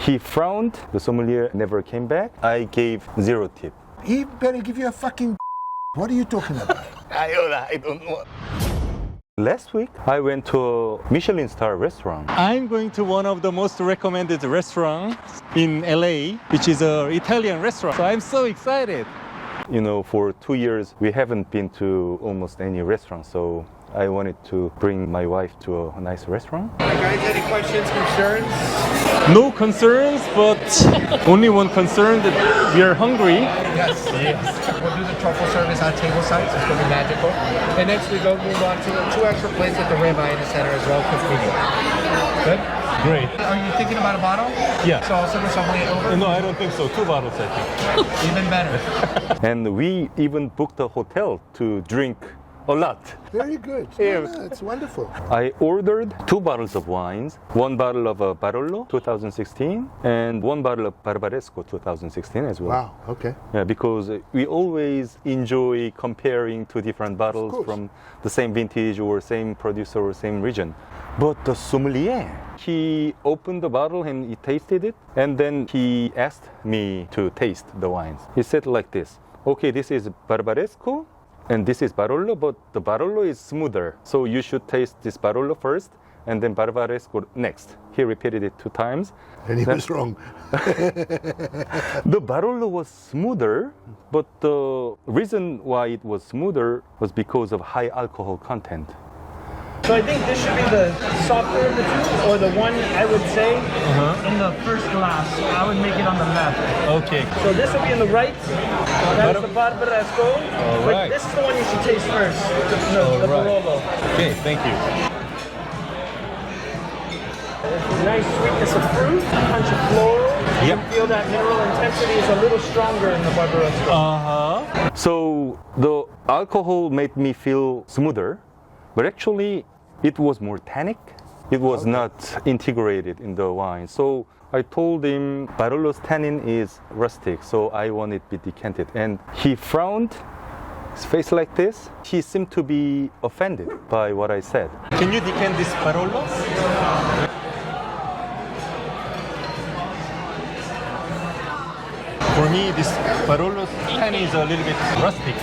He frowned. The sommelier never came back. I gave 0 tip. He better give you a fucking. What are you talking about? I don't know. Last week, I went to a Michelin star restaurant. I'm going to one of the most recommended restaurants in LA, which is an Italian restaurant. So I'm so excited. You know, for 2 years, we haven't been to almost any restaurant, so I wanted to bring my wife to a nice restaurant. Guys, any questions, concerns? No concerns, but only one concern that we are hungry. Yes. We'll do the truffle service on table side, so it's going to be magical. And next we go move on to 2 extra plates with the ribeye in the center as well, cooked medium. Good? Great. Are you thinking about a bottle? Yeah. So I'll send this all the way over? No, I don't think so. 2 bottles, I think. Even better. And we even booked a hotel to drink a lot. Very good. Yeah. No, it's wonderful. I ordered 2 bottles of wines, 1 bottle of Barolo 2016 and 1 bottle of Barbaresco 2016 as well. Wow. Okay. Yeah, because we always enjoy comparing 2 different bottles course. from the same vintage or same producer or same region. But the sommelier, he opened the bottle and he tasted it, and then he asked me to taste the wines. He said like this: okay, this is Barbaresco and this is Barolo, but the Barolo is smoother, so you should taste this Barolo first and then Barbaresco next. He repeated it 2 times. And he was wrong. The Barolo was smoother, but the reason why it was smoother was because of high alcohol content. So I think this should be the softer of the 2, or the one I would say in the first glass. I would make it on the left. Okay. So this will be in the right. That's the Barbaresco. But right. this is the one you should taste first. The Barolo. Okay, thank you. Nice sweetness of fruit, punch of floral. You can feel that mineral intensity is a little stronger in the Barbaresco. So the alcohol made me feel smoother, but actually it was more tannic. It was not integrated in the wine. So I told him Barolo's tannin is rustic, so I want it to be decanted. And he frowned, his face like this. He seemed to be offended by what I said. Can you decant this Barolo? For me, this Barolo's tannin is a little bit rustic.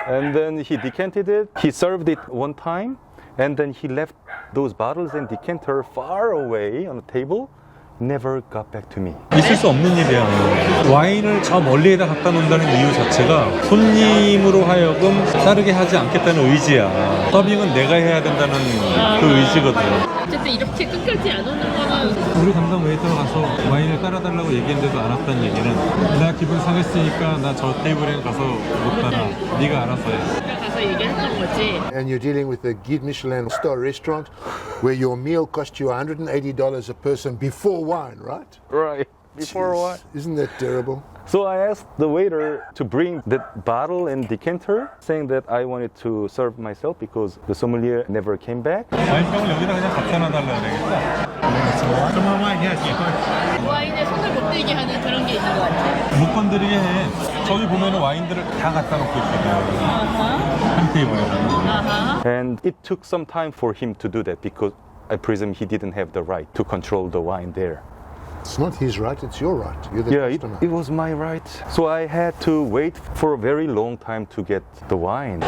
And then he decanted it. He served it 1 time, and then he left those bottles and decanter far away on the table. Never got back to me. 있을 수 없는 일이야. 와인을 저 멀리에다 갖다 놓는다는 이유 자체가 손님으로 하여금 따르게 하지 않겠다는 의지야. 서빙은 내가 해야 된다는 그 의지거든. 어쨌든 이렇게 끝까지 안 오는 거는 우리 담당 웨이터가 가서 와인을 따라달라고 얘기했는데도 안 왔다는 얘기는 나 기분 상했으니까 나 저 테이블에 가서 못 따라. 네가 알아서 해. 가서 얘기했던 거지. And you're dealing with a Guide Michelin star restaurant where your meal cost you $180 a person before wine, right? Right. Before Jeez, what? Isn't that terrible? So I asked the waiter to bring that bottle and decanter, saying that I wanted to serve myself because the sommelier never came back. 와인병을 여기다 그냥 갖다 놔달라 그래야겠다. Come on, wine, yes, of 와인에 손을 못 대게 하는 그런 게 있는 것 같아. 못 건드리게 해. 저기 보면은 와인들을 다 갖다 놓고 있거든. 한 테이블에. And it took some time for him to do that because I presume he didn't have the right to control the wine there. It's not his right, it's your right. You're the Yeah, customer. it was my right. So I had to wait for a very long time to get the wine.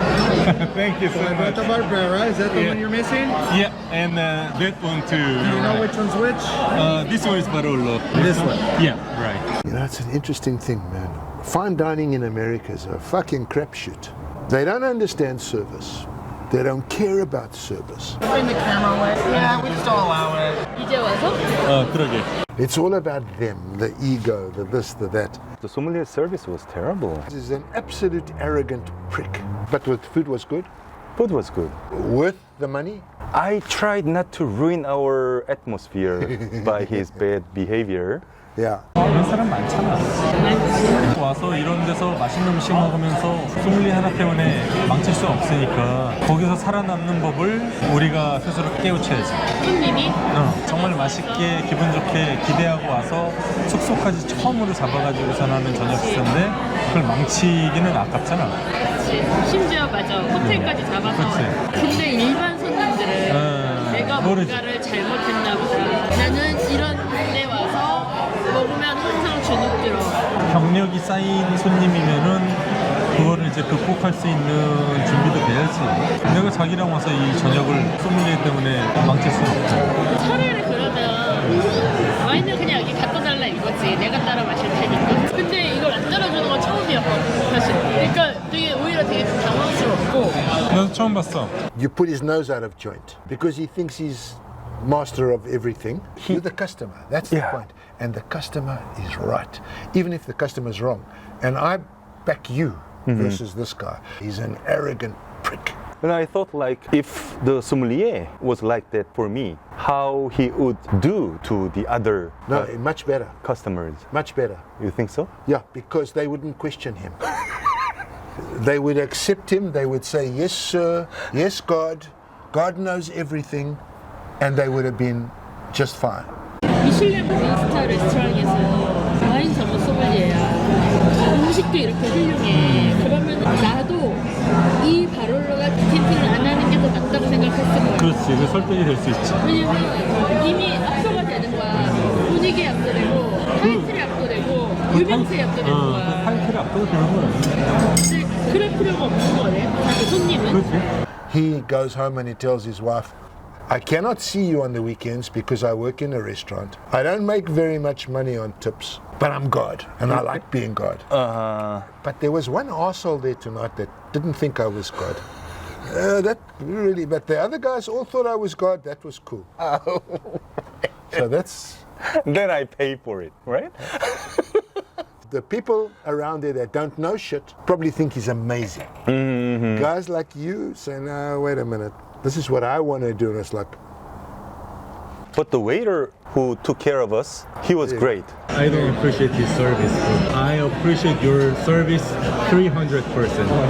Thank you so much. The Barbera, is that the one you're missing? Yeah, and that one too. Do you know which one's which? This one is Barolo. This one. Yeah, right. You know, it's an interesting thing, man. Fine dining in America is a fucking crapshoot. They don't understand service. They don't care about service. Bring the camera away. Yeah, we just don't allow it. 이제 와서? 그러게. It's all about them, the ego, the this, the that. The sommelier service was terrible. This is an absolute arrogant prick. But the food was good, Food was good. worth the money. I tried not to ruin our atmosphere by his bad behavior. Yeah. 이런 사람 많잖아. 와서 이런 데서 맛있는 음식 먹으면서 소믈리에 하나 때문에 망칠 수 없으니까 거기서 살아남는 법을 우리가 스스로 깨우쳐야지. 손님이? 정말 맛있게 기분 좋게 기대하고 와서 숙소까지 처음으로 잡아가지고선 하는 저녁 식사인데 그걸 망치기는 아깝잖아. 그렇지. 심지어 맞아. 호텔까지 잡아서. 그치. 근데 일반 손님들은 내가 모르지. 뭔가를 잘못했나 보다. 나는 이런 데 와서 뭐 경력이 쌓인 손님이면은 그거를 이제 극복할 수 있는 준비도 돼야지. 내가 자기랑 와서 이 저녁을 소믈리에 때문에 망칠 수는 없죠. 차라리 그러면 와인을 그냥 여기 갖다 달라 이거지. 내가 따라 마실 테니까. 근데 이걸 안 따라주는 건 처음이었거든 사실. 그러니까 되게 오히려 되게 좀 당황스럽고. 나도 처음 봤어. You put his nose out of joint because he thinks he's master of everything. You're the customer. That's the Yeah. point. And the customer is right, even if the customer's wrong. And I back you versus this guy. He's an arrogant prick. And I thought like if the sommelier was like that for me, how he would do to the other No, much better. customers. Much better. You think so? Yeah, because they wouldn't question him. They would accept him. They would say, yes, sir. Yes, God. God knows everything. And they would have been just fine. 미슐랭 스타 레스토랑에서 와인 전문 소믈리에야. 음식도 이렇게 훌륭해. 그러면 나도 이 바롤러가 디텐팅을 안 하는 게 더 낫다고 생각했을 거야. 그렇지. 그 설득이 될 수 있지. 왜냐면 이미 압도가 되는 거야. 분위기에 압도되고, 타이틀에 압도되고, 유명세에 압도되는 거야. 타이틀이 압도가 되는 거야. 근데 그럴 필요가 없는 거네. 자기 손님은. 그렇지. He goes home and he tells his wife, I cannot see you on the weekends because I work in a restaurant. I don't make very much money on tips, but I'm God and I like being God. But there was one arsehole there tonight that didn't think I was God. That really, but the other guys all thought I was God. That was cool. So that's Then I pay for it, right? the people around there that don't know shit probably think he's amazing. Guys like you say, no, wait a minute. This is what I want to do. And it's like, But the waiter who took care of us, he was great. I don't appreciate his service, but I appreciate your service 300%.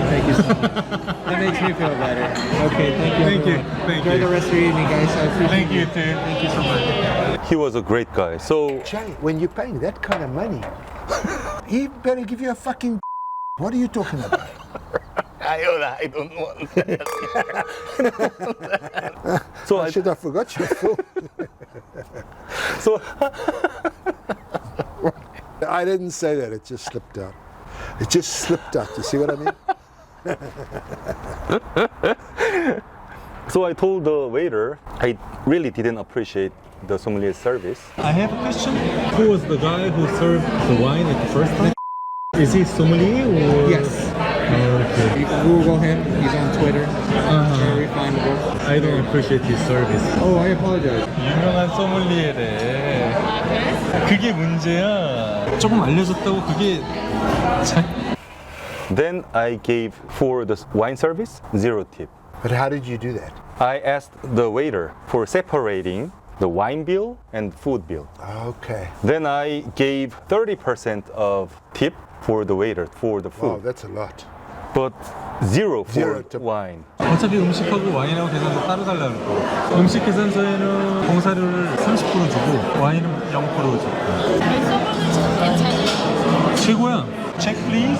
Thank you so much. That makes me feel better. Okay, thank you. Thank you. everyone. Thank Enjoy you. the rest of your evening, guys. I appreciate Thank you it. too. Thank you so much. He was a great guy. So Jay, when you're paying that kind of money, he better give you a fucking. What are you talking about? I don't want that. So I Shit, I forgot your film. so I didn't say that. It just slipped out. It just slipped out. You see what I mean? So I told the waiter I really didn't appreciate the sommelier's service. I have a question. Who was the guy who served the wine at the first time? Is he sommelier or? Yes. Okay. You can Google him. He's on Twitter. Very findable. I don't appreciate his service. Oh, I apologize. 유명한 소믈리에래. 아, 그래? 그게 문제야. 조금 알려줬다고 그게 잘. Then I gave for the wine service 0 tip. But how did you do that? I asked the waiter for separating the wine bill and food bill. Okay. Then I gave 30% of tip for the waiter for the Wow, food, that's a lot. but 0 for Zero tip. wine. 어차피 음식하고 와인하고 계산서 따로 달라는 거. 음식 계산서에는 봉사료를 30% 주고 와인은 0% 주고. 서버는 참 괜찮아요. 최고야. Check please.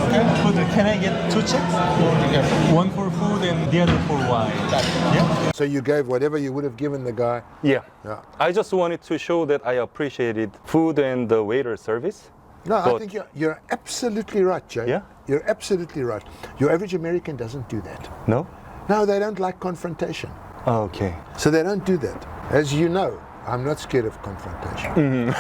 Can I get 2 checks? One for food and the other for wine. Yeah. So you gave whatever you would have given the guy. Yeah. Yeah. I just wanted to show that I appreciated food and the waiter service. No, I But- think you're absolutely right, Jay. Yeah? You're absolutely right. Your average American doesn't do that. No? No, they don't like confrontation. Okay. So they don't do that. As you know, I'm not scared of confrontation.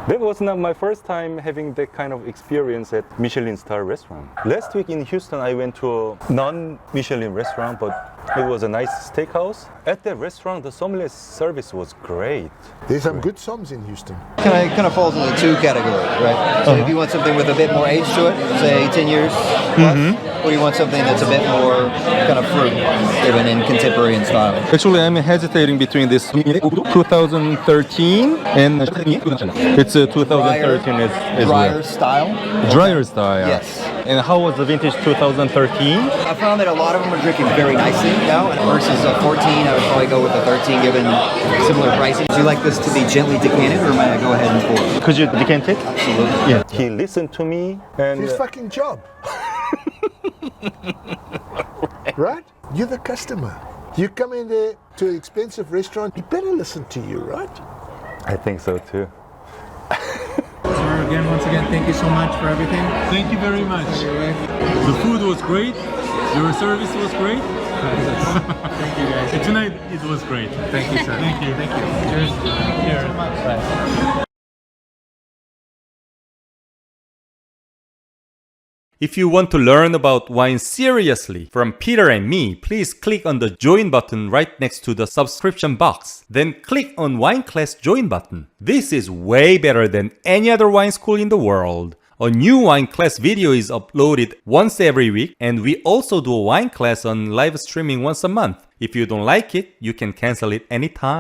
That was not my first time having that kind of experience at Michelin star restaurant. Last week in Houston, I went to a non-Michelin restaurant, but it was a nice steakhouse. At that restaurant, the sommelier service was great. There's some good somms in Houston. Kind of falls into 2 categories, right? So if you want something with a bit more age to it, say 10 years plus, or you want something that's a bit more kind of fruit driven in contemporary in style. Actually, I'm hesitating between this 2013 and it's 2013 as Drier well. style. Drier style. Yes. And how was the vintage 2013? I found that a lot of them are drinking very nicely now. Versus a 14, I would probably go with a 13 given similar pricing. Do you like this to be gently decanted or might I go ahead and pour? Could you decant it? Absolutely. Yeah. He listened to me and His fucking job. Right? You're the customer. You come in there to an expensive restaurant, he better listen to you, right? I think so too. once again, thank you so much for everything. Thank you very much. The food was great. Your service was great. Thank you guys. Tonight it was great. Thank you, sir. Thank you. Thank you. Cheers. Cheers. Bye. If you want to learn about wine seriously from Peter and me, please click on the join button right next to the subscription box. Then click on wine class join button. This is way better than any other wine school in the world. A new wine class video is uploaded once every week, and we also do a wine class on live streaming once a month. If you don't like it, you can cancel it anytime.